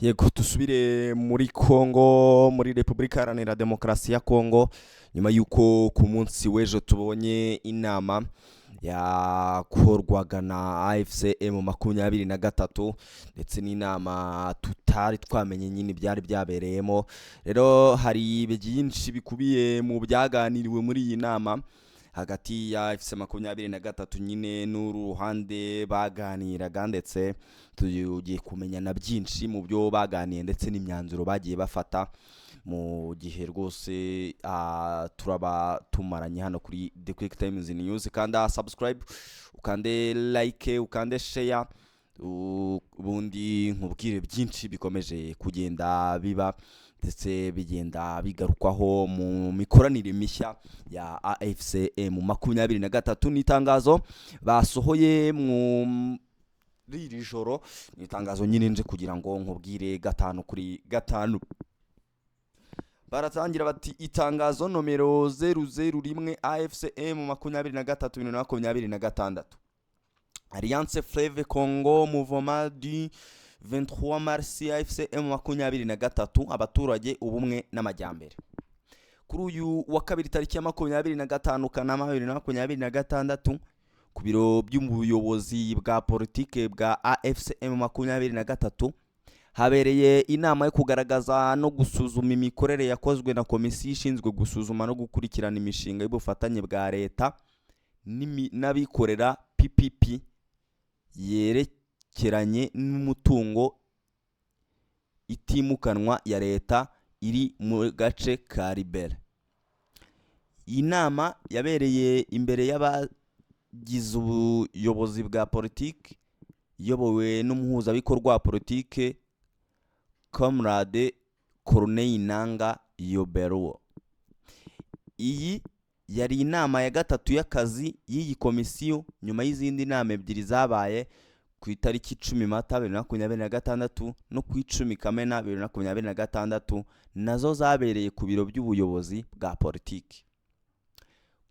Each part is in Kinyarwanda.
Yego dusubire muri Kongo, muri Repubulika Iharanira Demokarasi ya Kongo, nyuma y'uko ku munsi w'ejo tubonye inama yakorwaga na AFCM 23 ndetse n'inama tutari twamenye nyine byari byabereyemo. Rero hari byinshi bikubiye mu byaganiriwe muri iyi nama hagati ya AFC 23 nyine n'uruhande baganiraga, ndetse tugiye kumenya na byinshi mu byo baganiye ndetse n'imyanzuro bagiye bafata mu gihe rwose turaba tumaranye hano kuri The Quick Times News. Kanda subscribe, ukande like, ukande share, ubundi nkubwire byinshi bikomeje kugenda biba ndetse bigenda bigarukwaho mu mikoranire mishya ya AFCM 23. N'itangazo basohoye mu iri joro, n'itangazo nyine nje kugira ngo nkubwire gatanu kuri gatanu. Baratangira bati itangazo nomero 001 AFCM 23/2026. Alliance Fleuve Congo Mouvement du 23 Mars AFCM 23, abaturage ubumwe n'amajyambere. Kuri uyu wa kabiri tariki ya 25 Kanama 2026, ku biro by'ubuyobozi bwa politike bwa AFCM 23 habereye inama yo kugaragaza no gusuzuma imikorere yakozwe na komisiyo ishinzwe gusuzuma no gukurikirana imishinga y'ubufatanye bwa leta n'abikorera PPP yerekeranye n'umutungo itimukanwa ya leta iri mu gace ka Libere. Iyi nama yabereye imbere y'abagize ubuyobozi bwa politiki iyobowe n'umuhuzabikorwa wa politike Comrade Corneille Nangaa Yobero. Iyi yari inama ya gatatu y'akazi y'iyi komisiyo nyuma y'izindi nama ebyiri zabaye ku itariki 10 Mata 2026 no ku 10 Kamena 2026, nazo zabereye ku biro by'ubuyobozi bwa politiki.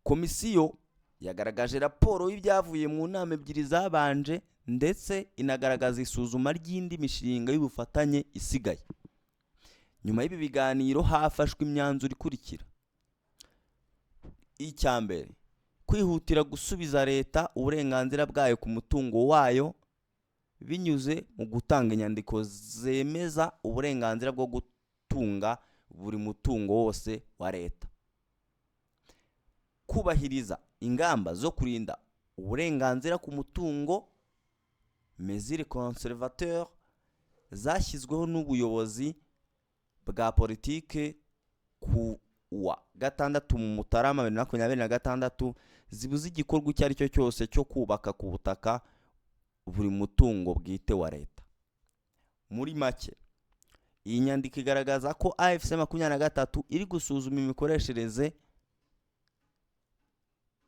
Komisiyo yagaragaje raporo y'ibyavuye mu nama ebyiri zabanje ndetse inagaragaza isuzuma ry'indi mishinga y'ubufatanye isigaye. Nyuma y'ibi biganiro hafashwe imyanzuro ikurikira: icyambere, kwihutira gusubiza leta uburenganzira bwayo ku mutungo wayo binyuze mu gutanga inyandiko zemeza uburenganzira bwo gutunga buri mutungo wose wa leta. Kubahiriza ingamba zo kurinda uburenganzira ku mutungo mesures conservateurs zashyizweho n'ubuyobozi bwa politike ku wa 6 Mutarama 2026, zibuza igikorwa icyo ari cyo cyose cyo kubaka ku butaka buri mutungo bwite wa leta. Muri make, iyi nyandiko igaragaza ko AFC 23 iri gusuzuma imikoreshereze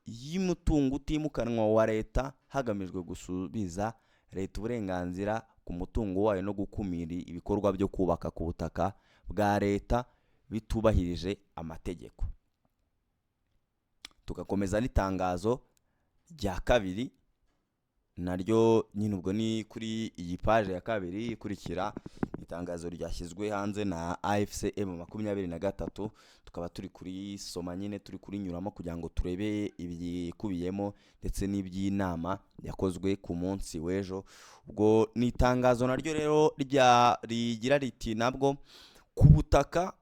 y'umutungo utimukanwa wa leta hagamijwe gusubiza leta uburenganzira ku mutungo wayo no gukumira ibikorwa byo kubaka ku butaka bwa leta bitubahirije amategeko. Tugakomeza n'itangazo rya kabiri, naryo nyine ubwo ni kuri iyi page ya kabiri ikurikira. Itangazo ryashyizwe hanze na AFCM 23, tukaba turi kuri soma nyine turi kuri nyuramo kugira ngo turebe ibikubiyemo ndetse n'iby'inama yakozwe ku munsi w'ejo. Ubwo ni itangazo naryo rero rigira riti nabwo ku butaka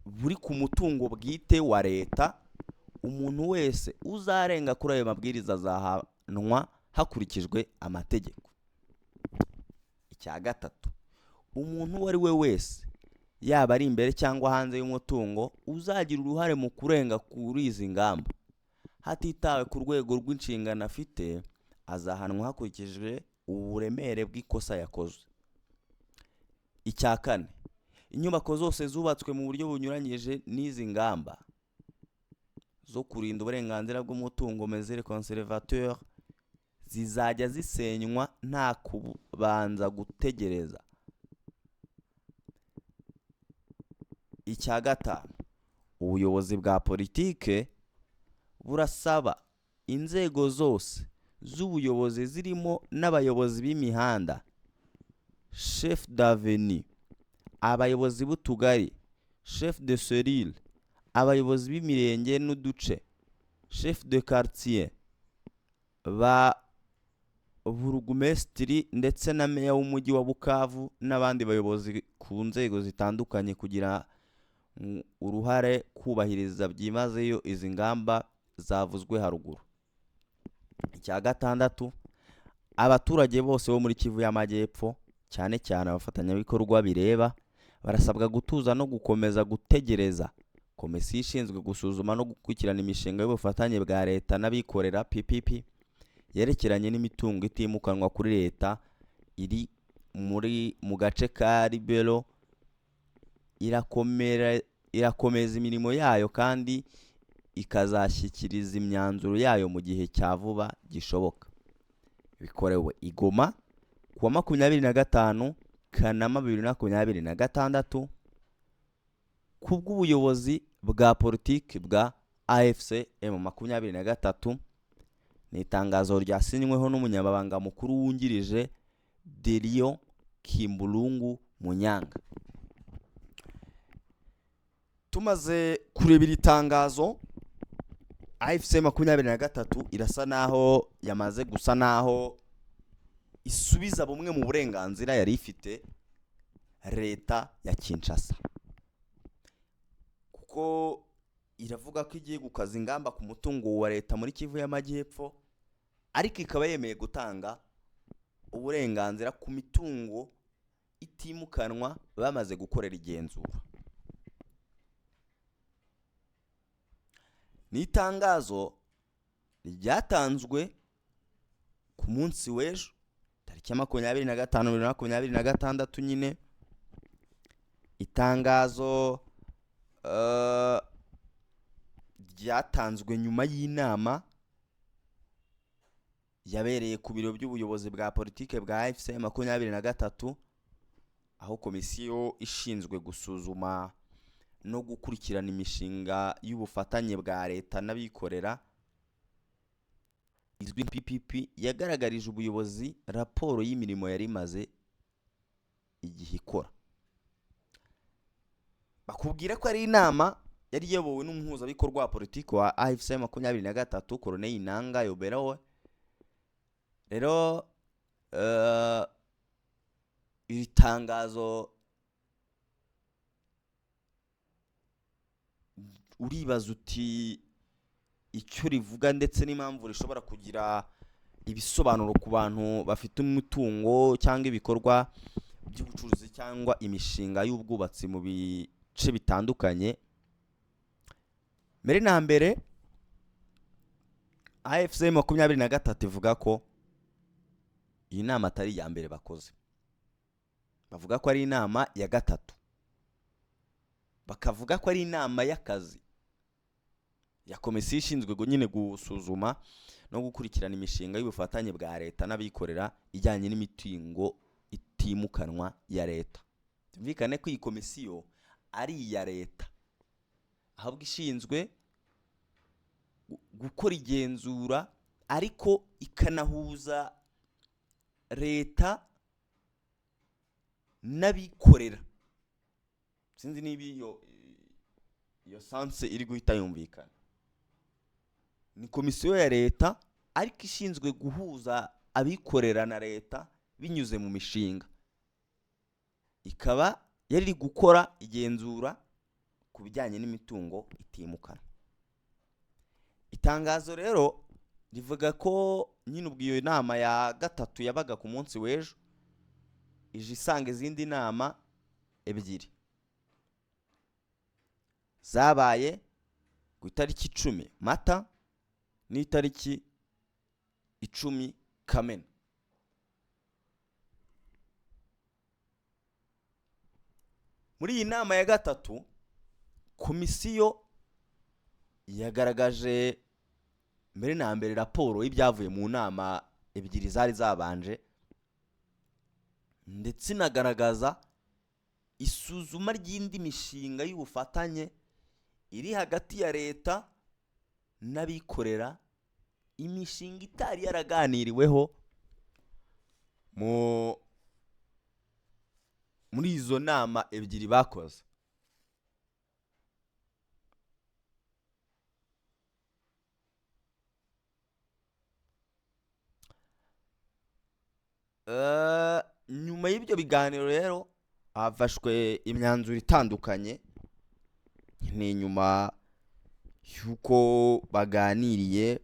buri ku mutungo bwite wa leta, umuntu wese uzarenga kuri ayo mabwiriza azahanwa hakurikijwe amategeko. Icya gatatu, umuntu uwo ari we wese yaba ari imbere cyangwa hanze y'umutungo uzagira uruhare mu kurenga kuri izi ngamba hatitawe ku rwego rw'inshingano afite, azahanwa hakurikijwe uburemere bw'ikosa yakoze. Icya kane, inyubako zose zubatswe mu buryo bunyuranyije n'izi ngamba zo kurinda uburenganzira bw'umutungo mesures conservateurs zizajya zisenywa nta kubanza gutegereza. Icya gatanu, ubuyobozi bwa politike burasaba inzego zose z'ubuyobozi zirimo n'abayobozi b'imihanda, chef d'avenue, abayobozi b'utugari, chef de cellule, abayobozi b'imirenge n'uduce, chef de quartier, ba burugumesitiri ndetse na meya w'umujyi wa Bukavu n'abandi bayobozi ku nzego zitandukanye kugira uruhare kubahiriza byimazeyo izi ngamba zavuzwe haruguru. Icya gatandatu, abaturage bose bo muri Kivu y'Amajyepfo cyane cyane abafatanyabikorwa bireba barasabwa gutuza no gukomeza gutegereza komisiyo ishinzwe gusuzuma no gukurikirana imishinga y'ubufatanye bwa leta n'abikorera PPP yerekeranye n'imitungo itimukanwa kuri leta iri mu gace ka Ribero. Irakomeza imirimo yayo kandi ikazashyikiriza imyanzuro yayo mu gihe cya vuba gishoboka. Bikorewe i Goma kuwa 25 Kanama 2026 kubw'ubuyobozi bwa politiki bwa AFC M23. Ni itangazo ryasinyweho n'umunyamabanga mukuru wungirije Delio Kimbulungu Munyanga. Tumaze kurebera itangazo, AFC 23 irasa naho yamaze gusa naho isubiza bumwe mu burenganzira yari ifite leta ya Kinshasa, kuko iravuga ko igiye gukaza ingamba ku mutungo wa leta muri Kivu y'Amajyepfo, ariko ikaba yemeye gutanga uburenganzira ku mitungo itimukanwa bamaze gukorera igenzura. Ni itangazo ryatanzwe ku munsi w'ejo tariki 25/2026 nyine. Itangazo ryatanzwe nyuma y'inama yabereye ku biro by'ubuyobozi bwa politike bwa AFC 23, aho komisiyo ishinzwe gusuzuma no gukurikirana imishinga y'ubufatanye bwa leta n'abikorera izwi PPP yagaragarije ubuyobozi raporo y'imirimo yari imaze igihe ikora. Bakubwira ko ari inama yari iyobowe n'umuhuzabikorwa wa politiki wa AFC 23 Colonel Inanga Yoberawe. Rero iri tangazo uribaza uti icyo rivuga ndetse n'impamvu rishobora kugira ibisobanuro ku bantu bafite umutungo cyangwa ibikorwa by'ubucuruzi cyangwa imishinga y'ubwubatsi mu bice bitandukanye. Mbere na mbere, AFC 23 ivuga ko iyi nama atari iya mbere bakoze. Bavuga ko ari inama ya gatatu. Bakavuga ko ari inama y'akazi ya komisiyo ishinzwe nyine gusuzuma no gukurikirana imishinga y'ubufatanye bwa leta n'abikorera ijyanye n'imitungo itimukanwa ya leta. Tumvikane ko iyi komisiyo ari iya leta, ahubwo ishinzwe gukora igenzura ariko ikanahuza leta n'abikorera. Sinzi niba iyo sanse iri guhita yumvikana. Ni komisiyo ya leta ariko ishinzwe guhuza abikorera na leta binyuze mu mishinga. Ikaba yari gukora igenzura ku bijyanye n'imitungo itimukanwa. Itangazo rero rivuga ko nyine ubwo iyo nama ya gatatu yabaga ku munsi w'ejo ije isanga izindi nama ebyiri zabaye ku itariki 10 Mata n'itariki 10 Kamena. Muri iyi nama ya gatatu, komisiyo yagaragaje mbere na mbere raporo y'ibyavuye mu nama ebyiri zari zabanje, ndetse inagaragaza isuzuma ry'indi mishinga y'ubufatanye iri hagati ya leta n'abikorera imishinga itari yaraganiriweho muri izo nama ebyiri bakoze. Nyuma y'ibyo biganiro rero hafashwe imyanzuro itandukanye. Ni nyuma y'uko baganiriye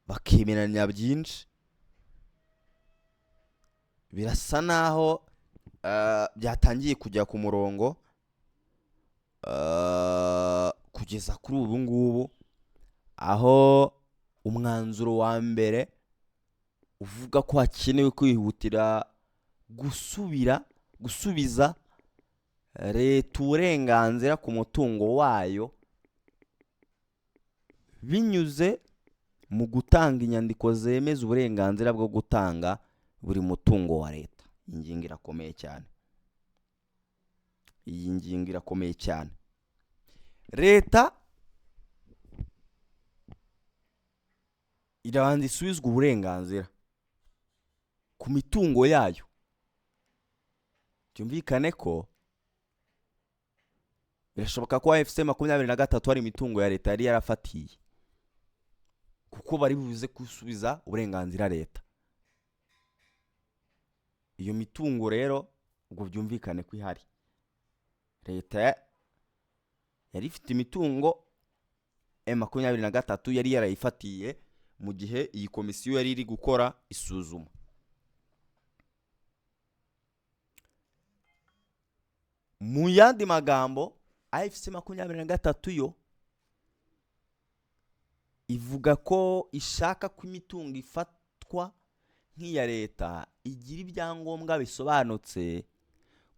bakemeranya byinshi, birasa naho byatangiye kujya ku murongo kugeza kuri ubu ngubu, aho umwanzuro wa mbere uvuga ko hakenewe kwihutira gusubiza leta uburenganzira ku mutungo wayo binyuze mu gutanga inyandiko zemeza uburenganzira bwo gutanga buri mutungo wa leta. Iyi ngingo irakomeye cyane. Leta irabanza isubizwa uburenganzira ku mitungo yayo. Byumvikane ko birashoboka ko AFC 23 hari imitungo ya leta yari yarafatiye, kuko bari buze gusubiza uburenganzira leta. Iyo mitungo rero ubwo byumvikane ko ihari. Leta yari ifite imitungo M23 yari yarayifatiye mu gihe iyi komisiyo yari iri gukora isuzuma. Mu yandi magambo, AFC 23 yo ivuga ko ishaka ko imitungo ifatwa nk'iya leta igira ibyangombwa bisobanutse,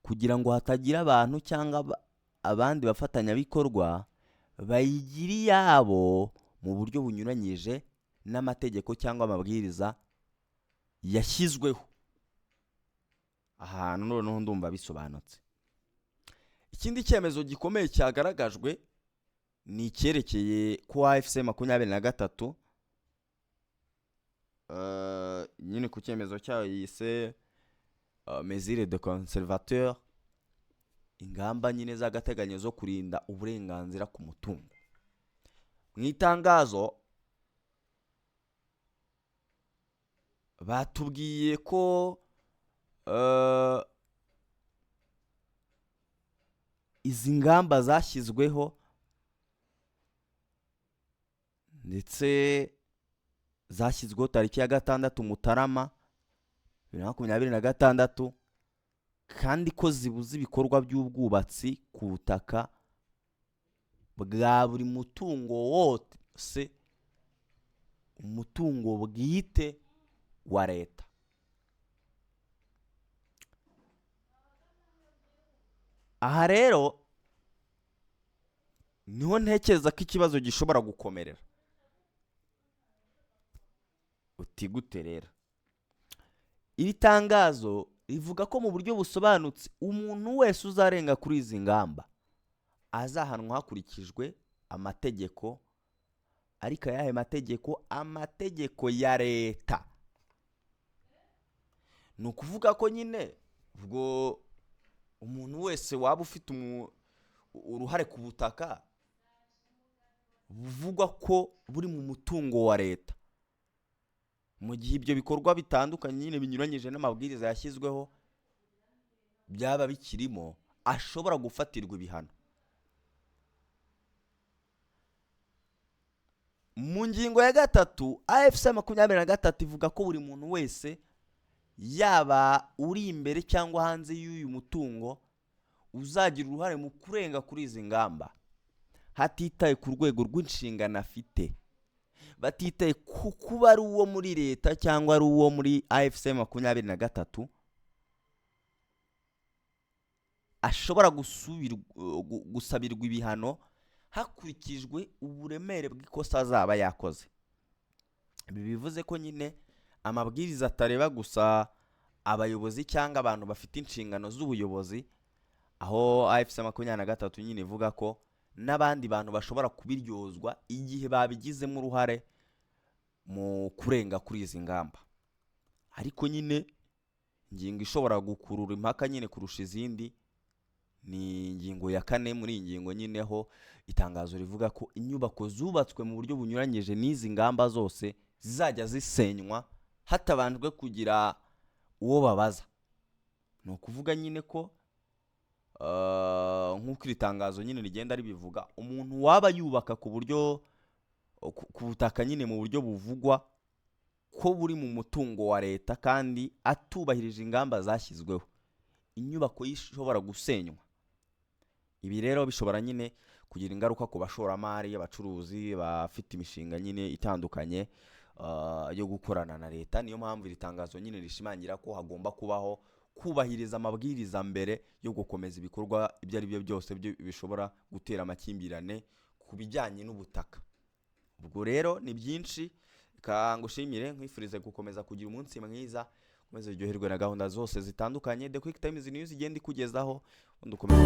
kugira ngo hatagira abantu cyangwa abandi bafatanyabikorwa bayigira iyabo mu buryo bunyuranyije n'amategeko cyangwa amabwiriza yashyizweho. Ahantu noneho ndumva bisobanutse. Ikindi cyemezo gikomeye cyagaragajwe ni icyerekeye ko AFC 23 nyine ku cyemezo cyayo yise mesure de conservateur, ingamba nyine z'agateganyo zo kurinda uburenganzira ku mutungo. Mu itangazo batubwiye ko izi ngamba zashyizweho ndetse zashyizweho tariki ya 6 Mutarama 2026, kandi ko zibuza ibikorwa by'ubwubatsi ku butaka bwa buri mutungo wose, umutungo bwite wa leta. Aha rero niho ntekereza ko ikibazo gishobora gukomerera. Uti gute rero? Iri tangazo rivuga ko mu buryo busobanutse umuntu wese uzarenga kuri izi ngamba azahanwa hakurikijwe amategeko. Ariko ayahe mategeko? Amategeko ya leta. Ni ukuvuga ko nyine ubwo umuntu wese waba ufite uruhare ku butaka buvugwa ko buri mu mutungo wa leta, mu gihe ibyo bikorwa bitandukanye nyine binyuranyije n'amabwiriza yashyizweho byaba bikirimo, ashobora gufatirwa ibihano. Mu ngingo ya 3 AFC 23 ivuga ko buri muntu wese, yaba uri imbere cyangwa hanze y'uyu mutungo, uzagira uruhare mu kurenga kuri izi ngamba hatitaye ku rwego rw'inshingano afite, batitaye ku kuba ari uwo muri leta cyangwa ari uwo muri AFC 23, ashobora gusabirwa ibihano hakurikijwe uburemere bw'ikosa azaba yakoze. Ibi bivuze ko nyine amabwiriza atareba gusa abayobozi cyangwa abantu bafite inshingano z'ubuyobozi, aho AFC 23 nyine ivuga ko n'abandi bantu bashobora kubiryozwa igihe babigizemo uruhare mu kurenga kuri izi ngamba. Ariko nyine ingingo ishobora gukurura impaka nyine kurusha izindi ni ingingo ya 4. Muri iyi ngingo nyine ho itangazo rivuga ko inyubako zubatswe mu buryo bunyuranyije n'izi ngamba zose zizajya zisenywa hatabanjwe kugira uwo babaza. Ni ukuvuga nyine ko nk'uko iri tangazo nyine rigenda ribivuga, umuntu waba yubaka ku buryo ku butaka nyine mu buryo buvugwa ko buri mu mutungo wa leta kandi atubahirije ingamba zashyizweho, inyubako ishobora gusenywa. Ibi rero bishobora nyine kugira ingaruka ku bashoramari, abacuruzi bafite imishinga nyine itandukanye yo gukorana na leta. Niyo mpamvu iri tangazo nyine rishimangira ko hagomba kubaho kubahiriza amabwiriza mbere yo gukomeza ibikorwa ibyo ari byo byose bishobora gutera amakimbirane ku bijyanye n'ubutaka. Ubwo rero ni byinshi, ngushimire nkwifurize gukomeza kugira umunsi mwiza, ukomeze uryoherwe na gahunda zose zitandukanye The Quick Times News igenda ikugezaho, undi ukomeze